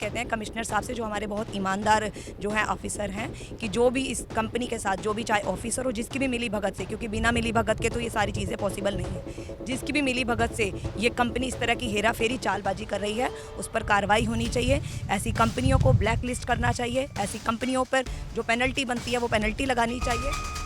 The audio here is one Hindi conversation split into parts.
कहते हैं कमिश्नर साहब से, जो हमारे बहुत ईमानदार जो हैं ऑफिसर हैं, कि जो भी इस कंपनी के साथ जो भी चाहे ऑफिसर हो, जिसकी भी मिली भगत से, क्योंकि बिना मिली भगत के तो ये सारी चीज़ें पॉसिबल नहीं है, जिसकी भी मिली भगत से ये कंपनी इस तरह की हेरा फेरी चालबाजी कर रही है, उस पर कार्रवाई होनी चाहिए। ऐसी कंपनियों को ब्लैक लिस्ट करना चाहिए। ऐसी कंपनियों पर जो पेनल्टी बनती है वो पेनल्टी लगानी चाहिए।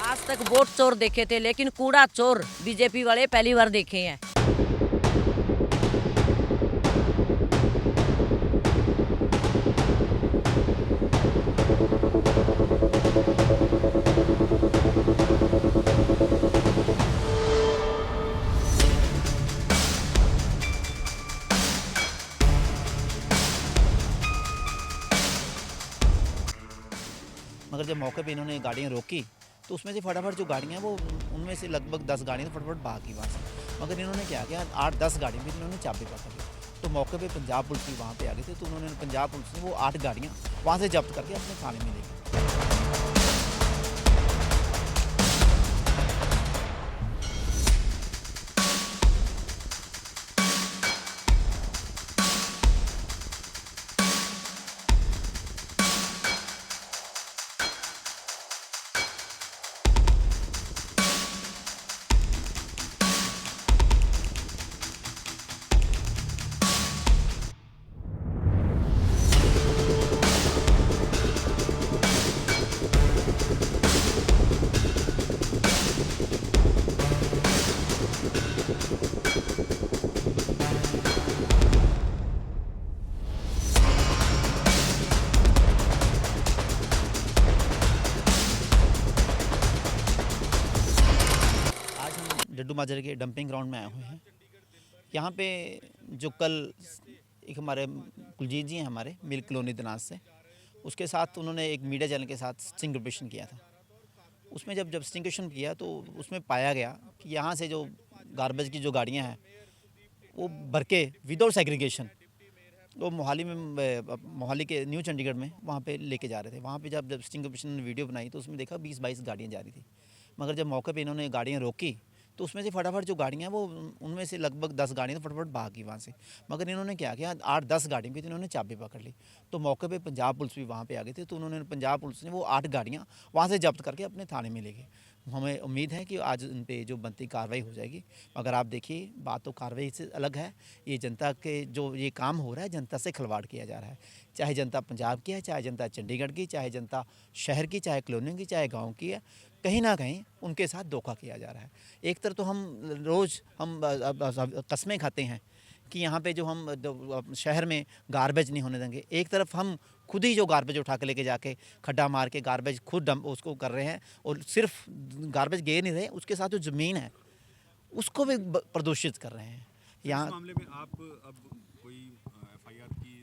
आज तक वोट चोर देखे थे, लेकिन कूड़ा चोर बीजेपी वाले पहली बार देखे हैं। मगर जब मौके पे इन्होंने गाड़ियाँ रोकी तो उसमें से फटाफट जो गाड़ियाँ हैं वो उनमें से लगभग 10 गाड़ियाँ तो फटाफट भागी वहाँ से। मगर इन्होंने क्या किया, 8-10 गाड़ियों में इन्होंने चाबी पकड़ ली। तो मौके पे पंजाब पुलिस भी वहाँ पे आ गई थी, तो उन्होंने पंजाब पुलिस ने वो 8 गाड़ियाँ वहाँ से जब्त करके अपने थाने में ले गई। आज हम डड्डू माजरे के डंपिंग ग्राउंड में आए हुए हैं। यहाँ पे जो कल एक हमारे कुलजीत जी हैं, हमारे मिल्क कॉलोनी दिनाज से, उसके साथ उन्होंने एक मीडिया चैनल के साथ स्टिंग ऑपरेशन किया था। उसमें जब स्टिंग ऑपरेशन किया तो उसमें पाया गया कि यहाँ से जो गार्बेज की जो गाड़ियाँ हैं वो भर के विदाउट सेग्रीगेशन वो मोहाली के न्यू चंडीगढ़ में वहाँ पे लेके जा रहे थे। वहाँ पे जब स्टिंग ऑपरेशन ने वीडियो बनाई तो उसमें देखा 20-22 गाड़ियाँ जा रही थी। मगर जब मौके पे इन्होंने गाड़ियाँ रोकी तो उसमें से फटाफट जो गाड़ियाँ वो उनमें से लगभग 10 गाड़ियाँ तो फटाफट भागी वहाँ से। मगर इन्होंने क्या किया, 8-10 गाड़ियों की तो इन्होंने चाबी पकड़ ली। तो मौके पे पंजाब पुलिस भी वहाँ पे आ गई थी, तो उन्होंने पंजाब पुलिस ने वो 8 गाड़ियाँ वहाँ से जब्त करके अपने थाने में ले गए। हमें उम्मीद है कि आज उन पे जो बनती कार्रवाई हो जाएगी। मगर आप देखिए, बात तो कार्रवाई से अलग है, ये जनता के जो ये काम हो रहा है, जनता से खिलवाड़ किया जा रहा है। चाहे जनता पंजाब की है, चाहे जनता चंडीगढ़ की, चाहे जनता शहर की, चाहे कॉलोनी की, चाहे गाँव की है, कहीं ना कहीं उनके साथ धोखा किया जा रहा है। एक तरफ तो हम रोज़ कस्में खाते हैं कि यहाँ पे जो हम शहर में गार्बेज नहीं होने देंगे, एक तरफ हम खुद ही जो गार्बेज उठा के लेके जाके खड्डा मार के गार्बेज खुद डंप उसको कर रहे हैं, और सिर्फ गार्बेज गे नहीं रहे, उसके साथ जो ज़मीन है उसको भी प्रदूषित कर रहे हैं। इस यहाँ मामले में आप अब कोई एफआईआर की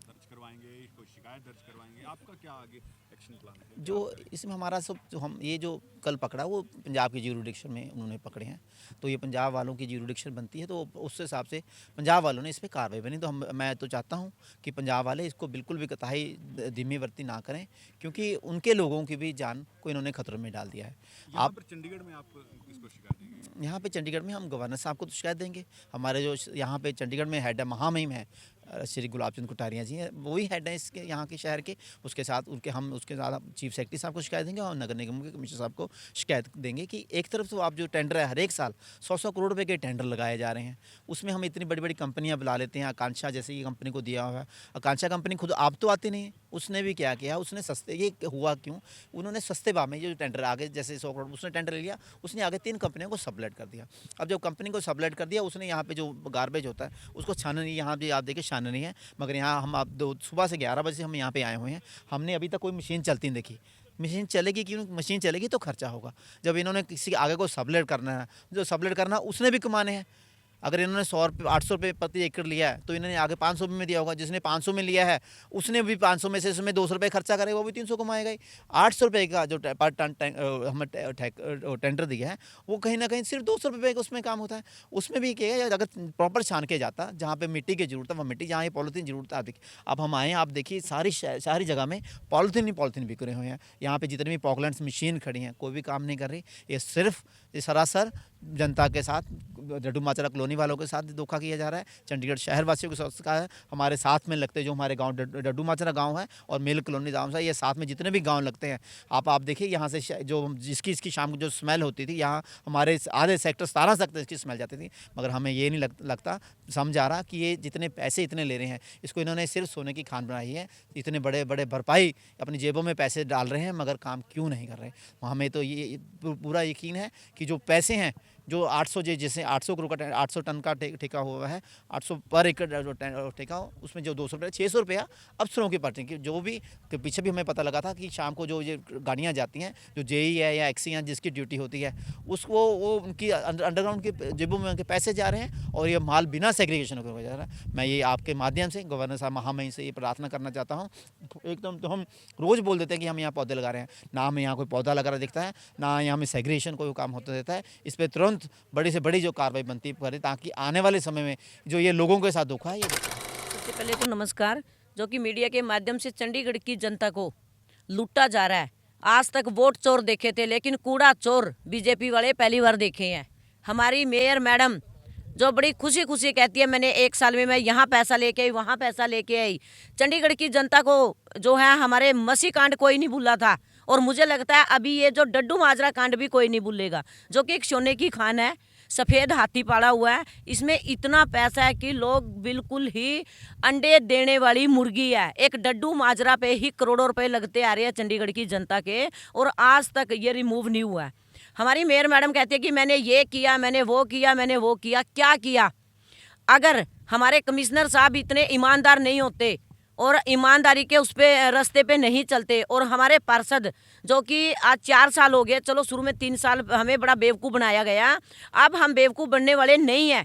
दर्ज करवाएंगे, कोई शिकायत दर्ज करवाएंगे, आपका क्या आगे एक्शन प्लान है? जो इसमें हमारा सब जो हम ये जो कल पकड़ा वो पंजाब की ज्यूरिडिक्शन में उन्होंने पकड़े हैं, तो ये पंजाब वालों की ज्यूरिडिक्शन बनती है, तो उस हिसाब से पंजाब वालों ने इस पर कार्रवाई बनी। तो मैं तो चाहता हूँ कि पंजाब वाले इसको बिल्कुल भी कतई धीमी वर्ती ना करें, क्योंकि उनके लोगों की भी जान को इन्होंने खतरे में डाल दिया है। यहाँ पर चंडीगढ़ में आप किसको शिकायत देंगे? यहाँ पे चंडीगढ़ में हम गवर्नर साहब को तो शिकायत देंगे। हमारे जो यहाँ पे चंडीगढ़ में हेड है, महामहिम है श्री गुलाब चंद कटारिया जी हैं, वही हेड हैं इसके यहाँ के शहर के। उसके साथ उसके साथ चीफ सेक्रेटरी साहब को शिकायत देंगे और नगर निगम के कमिश्नर साहब को शिकायत देंगे कि एक तरफ तो आप जो टेंडर है, हर एक साल 100-100 करोड़ रुपए के टेंडर लगाए जा रहे हैं, उसमें हम इतनी बड़ी बड़ी कंपनियाँ बुला लेते हैं। आकांक्षा जैसे ये कंपनी को दिया हुआ है, आकांक्षा कंपनी खुद आप तो आती नहीं है, उसने भी क्या किया, उसने सस्ते, ये हुआ क्यों, उन्होंने सस्ते भाव में जो टेंडर आगे जैसे 100 करोड़ उसने टेंडर ले लिया, उसने आगे 3 कंपनियों को सबलेट कर दिया। अब जब कंपनी को सबलेट कर दिया, उसने यहाँ पे जो गार्बेज होता है उसको छाननी, यहाँ भी आप देखिए छाननी है, मगर यहाँ हम आप सुबह से 11 बजे से हम यहाँ पे आए हुए हैं, हमने अभी तक कोई मशीन चलती नहीं देखी। मशीन चलेगी क्यों, मशीन चलेगी तो खर्चा होगा। जब इन्होंने किसी आगे को सबलेट करना है, जो सबलेट करना उसने भी कमाने हैं। अगर इन्होंने 800 रुपये प्रति एकड़ लिया है तो इन्होंने आगे 500 में दिया होगा। जिसने 500 में लिया है उसने भी 500 में से इसमें 200 रुपये खर्चा करेगा, वो भी 300 कमाएगा ही। 800 रुपये का जो पर टन हमें टेंडर दिया है वो कहीं ना कहीं सिर्फ 200 रुपये का उसमें काम होता है। उसमें भी क्या है, अगर प्रॉपर छान के जाता जहाँ पे मिट्टी की जरूरत है वहाँ मिट्टी, जहाँ ये पॉलीथीन जरूरत है। अब हम आए, आप देखिए सारी जगह में पॉलीथीन ही पॉलीथीन बिक रहे हुए हैं। यहाँ पे जितनी भी पॉकलैंड्स मशीन खड़ी हैं कोई भी काम नहीं कर रही। ये सिर्फ सरासर जनता के साथ, डड्डू माजरा कॉलोनी वालों के साथ धोखा किया जा रहा है। चंडीगढ़ शहर वासियों के साथ का है, हमारे साथ में लगते जो हमारे गांव डड्डू माजरा गांव है और मिल कॉलोनी गांव है, ये साथ में जितने भी गांव लगते हैं। आप देखिए यहाँ से जो इसकी शाम को जो स्मेल होती थी, यहाँ हमारे आधे सेक्टर 17 तक इसकी स्मेल जाती थी। मगर हमें ये नहीं लगता समझ आ रहा कि ये जितने पैसे इतने ले रहे हैं, इसको इन्होंने सिर्फ सोने की खान बनाई है। इतने बड़े बड़े भरपाई अपनी जेबों में पैसे डाल रहे हैं मगर काम क्यों नहीं कर रहे। हमें तो ये पूरा यकीन है कि जो पैसे हैं, जो 800 जैसे 800 करोड़ का 800 टन का ठेका हुआ है, 800 पर एकड़ जो ठेका हो, उसमें जो 200 रुपये 600 रुपया अफसरों की पर्ची की, जो भी कि पीछे भी हमें पता लगा था कि शाम को जो ये गाड़ियाँ जाती हैं, जो जेई है या एक्सी हैं जिसकी ड्यूटी होती है, उसको वो उनकी अंडरग्राउंड की जेबों में उनके पैसे जा रहे हैं और ये माल बिना सेग्रीगेशन हो जा रहा है। मैं ये आपके माध्यम से गवर्नर साहब महामहिम से ये प्रार्थना करना चाहता हूँ। एकदम तो हम रोज़ बोल देते हैं कि हम यहाँ पौधे लगा रहे हैं, ना हमें यहाँ कोई पौधा लगा रहा दिखता है, ना यहाँ हमें सेग्रीगेशन कोई काम होता देता है। इस पर तुरंत बड़ी से बड़ी जो कार्रवाई बनती करे ताकि आने वाले समय में जो ये लोगों के साथ धोखा है ये सबसे पहले तो नमस्कार, जो कि मीडिया के माध्यम से चंडीगढ़ की जनता को लूटा जा रहा है। आज तक वोट चोर देखे थे लेकिन कूड़ा चोर बीजेपी वाले पहली बार देखे हैं। हमारी मेयर मैडम जो बड़ी खुशी खुशी कहती है मैंने 1 साल में मैं यहाँ पैसा लेके आई, वहाँ पैसा लेके आई। चंडीगढ़ की जनता को जो है हमारे मसी कांड कोई नहीं भूला था और मुझे लगता है अभी ये जो डड्डू माजरा कांड भी कोई नहीं भूलेगा, जो कि एक सोने की खान है, सफ़ेद हाथी पाला हुआ है। इसमें इतना पैसा है कि लोग बिल्कुल ही अंडे देने वाली मुर्गी है। एक डड्डू माजरा पे ही करोड़ों रुपए लगते आ रहे हैं चंडीगढ़ की जनता के और आज तक ये रिमूव नहीं हुआ है। हमारी मेयर मैडम कहती है कि मैंने ये किया, मैंने वो किया, मैंने वो किया। क्या किया? अगर हमारे कमिश्नर साहब इतने ईमानदार नहीं होते और ईमानदारी के उस पे रास्ते पे नहीं चलते और हमारे पार्षद जो कि आज 4 साल हो गए, चलो शुरू में 3 साल हमें बड़ा बेवकूफ़ बनाया गया, अब हम बेवकूफ़ बनने वाले नहीं हैं।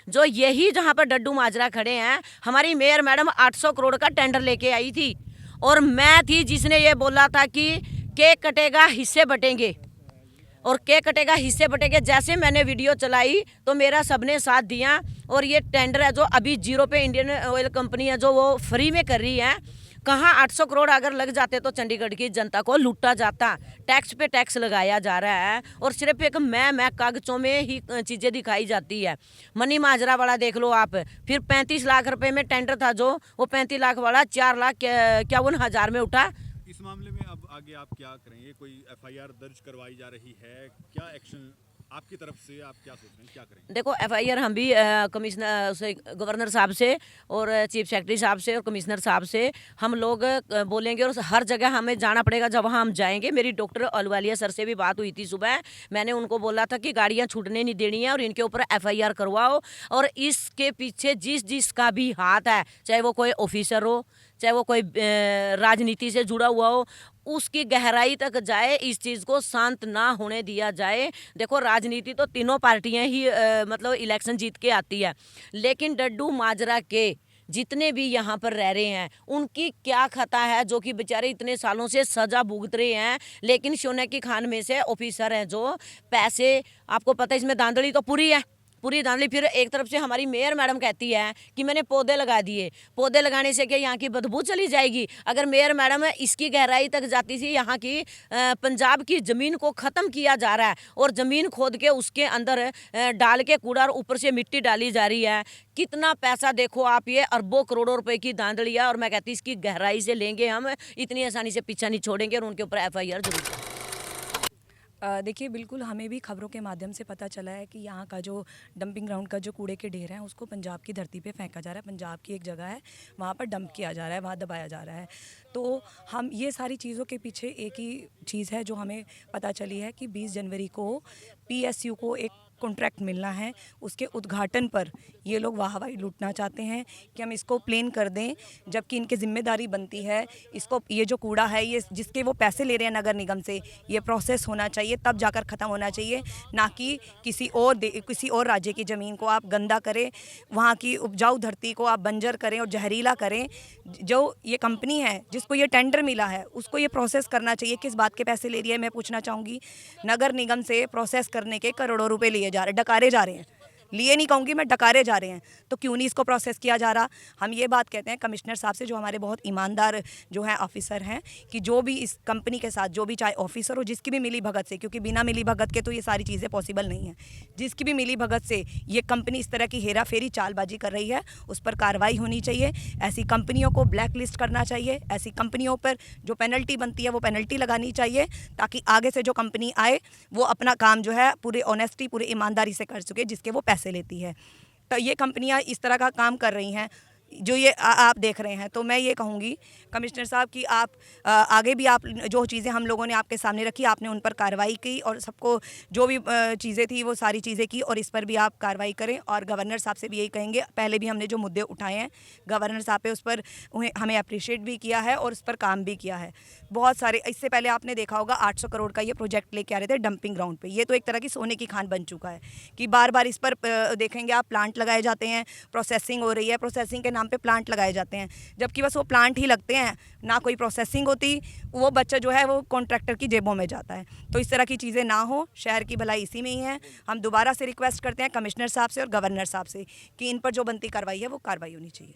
जो यही जहाँ पर डड्डू माजरा खड़े हैं, हमारी मेयर मैडम 800 करोड़ का टेंडर लेके आई थी और मैं थी जिसने ये बोला था कि केक कटेगा हिस्से बटेंगे और केक कटेगा हिस्से बटेंगे। जैसे मैंने वीडियो चलाई तो मेरा सबने साथ दिया और ये टेंडर है जो अभी 0 पे इंडियन ऑयल कंपनी है जो वो फ्री में कर रही है। कहाँ 800 करोड़ अगर लग जाते तो चंडीगढ़ की जनता को लूटा जाता। टैक्स पे टैक्स लगाया जा रहा है और सिर्फ एक मैं कागजों में ही चीज़ें दिखाई जाती है। मनी माजरा वाला देख लो आप, फिर 35 लाख रुपए में टेंडर था जो वो 35 लाख वाला 4,51,000 में उठा। इस मामले में अब आगे आप क्या करेंगे? कोई एफआईआर दर्ज करवाई जा रही है, क्या एक्शन आपकी तरफ से आप क्या सोच रहे हैं, क्या करेंगे? देखो एफआईआर हम भी कमिश्नर से, गवर्नर साहब से और चीफ सेक्रेटरी साहब से और कमिश्नर साहब से हम लोग बोलेंगे और हर जगह हमें जाना पड़ेगा। जब वहाँ हम जाएंगे, मेरी डॉक्टर अलवालिया सर से भी बात हुई थी सुबह, मैंने उनको बोला था कि गाड़ियाँ छूटने नहीं देनी है और इनके ऊपर एफआईआर करवाओ और इसके पीछे जिसका भी हाथ है, चाहे वो कोई ऑफिसर हो, चाहे वो कोई राजनीति से जुड़ा हुआ हो, उसकी गहराई तक जाए, इस चीज़ को शांत ना होने दिया जाए। देखो राजनीति तो तीनों पार्टियां ही मतलब इलेक्शन जीत के आती है, लेकिन डड्डू माजरा के जितने भी यहाँ पर रह रहे हैं उनकी क्या खता है, जो कि बेचारे इतने सालों से सजा भुगत रहे हैं। लेकिन सोने की खान में से ऑफिसर हैं जो पैसे, आपको पता है इसमें धांधली तो पूरी है, पूरी धांधली। फिर एक तरफ से हमारी मेयर मैडम कहती है कि मैंने पौधे लगा दिए, पौधे लगाने से क्या यहाँ की बदबू चली जाएगी? अगर मेयर मैडम इसकी गहराई तक जाती थी, यहाँ की पंजाब की ज़मीन को ख़त्म किया जा रहा है और ज़मीन खोद के उसके अंदर डाल के कूड़ा और ऊपर से मिट्टी डाली जा रही है। कितना पैसा देखो आप, ये अरबों करोड़ों रुपए की धांधली है और मैं कहती इसकी गहराई से लेंगे हम, इतनी आसानी से पीछा नहीं छोड़ेंगे और उनके ऊपर एफआईआर जरूर। देखिए बिल्कुल हमें भी खबरों के माध्यम से पता चला है कि यहाँ का जो डंपिंग ग्राउंड का जो कूड़े के ढेर हैं उसको पंजाब की धरती पे फेंका जा रहा है। पंजाब की एक जगह है, वहाँ पर डंप किया जा रहा है, वहाँ दबाया जा रहा है। तो हम ये सारी चीज़ों के पीछे एक ही चीज़ है जो हमें पता चली है कि 20 जनवरी को PSU को एक कॉन्ट्रैक्ट मिलना है, उसके उद्घाटन पर ये लोग वाहवाही लूटना चाहते हैं कि हम इसको प्लेन कर दें, जबकि इनकी जिम्मेदारी बनती है इसको, ये जो कूड़ा है ये जिसके वो पैसे ले रहे हैं नगर निगम से, ये प्रोसेस होना चाहिए, तब जाकर ख़त्म होना चाहिए, ना कि किसी और राज्य की ज़मीन को आप गंदा करें, वहाँ की उपजाऊ धरती को आप बंजर करें और जहरीला करें। जो ये कंपनी है जिसको ये टेंडर मिला है उसको ये प्रोसेस करना चाहिए। किस बात के पैसे ले रही है मैं पूछना चाहूँगी। नगर निगम से प्रोसेस करने के करोड़ों रुपए लिए जा रहे, डकारे जा रहे हैं, लिए नहीं कहूँगी मैं, डकारे जा रहे हैं, तो क्यों नहीं इसको प्रोसेस किया जा रहा। हम ये बात कहते हैं कमिश्नर साहब से, जो हमारे बहुत ईमानदार जो हैं ऑफिसर हैं, कि जो भी इस कंपनी के साथ, जो भी चाहे ऑफिसर हो, जिसकी भी मिली भगत से, क्योंकि बिना मिली भगत के तो ये सारी चीज़ें पॉसिबल नहीं है, जिसकी भी मिली भगत से ये कंपनी इस तरह की हेरा फेरी चालबाजी कर रही है, उस पर कार्रवाई होनी चाहिए। ऐसी कंपनियों को ब्लैक लिस्ट करना चाहिए, ऐसी कंपनियों पर जो पेनल्टी बनती है वो पेनल्टी लगानी चाहिए, ताकि आगे से जो कंपनी आए वो अपना काम जो है पूरे ऑनेस्टी, पूरे ईमानदारी से कर सके, जिसके वो पैसे लेती है। तो ये कंपनियां इस तरह का काम कर रही हैं जो ये आप देख रहे हैं। तो मैं ये कहूँगी कमिश्नर साहब कि आप आगे भी आप जो चीज़ें हम लोगों ने आपके सामने रखी, आपने उन पर कार्रवाई की, और सबको जो भी चीज़ें थी वो सारी चीज़ें की, और इस पर भी आप कार्रवाई करें। और गवर्नर साहब से भी यही कहेंगे, पहले भी हमने जो मुद्दे उठाए हैं गवर्नर साहब पे, उस पर हमें अप्रिशिएट भी किया है और उस पर काम भी किया है बहुत सारे। इससे पहले आपने देखा होगा 800 करोड़ का ये प्रोजेक्ट लेके आ रहे थे डंपिंग ग्राउंड पे। ये तो एक तरह की सोने की खान बन चुका है कि बार बार इस पर देखेंगे आप, प्लांट लगाए जाते हैं, प्रोसेसिंग हो रही है, प्रोसेसिंग के नाम पे प्लांट लगाए जाते हैं, जबकि बस वो प्लांट ही लगते हैं, ना कोई प्रोसेसिंग होती, वो बच्चा जो है वो कॉन्ट्रैक्टर की जेबों में जाता है। तो इस तरह की चीज़ें ना हो, शहर की भलाई इसी में ही है। हम दोबारा से रिक्वेस्ट करते हैं कमिश्नर साहब से और गवर्नर साहब से कि इन पर जो बनती कार्रवाई है वो कार्रवाई होनी चाहिए।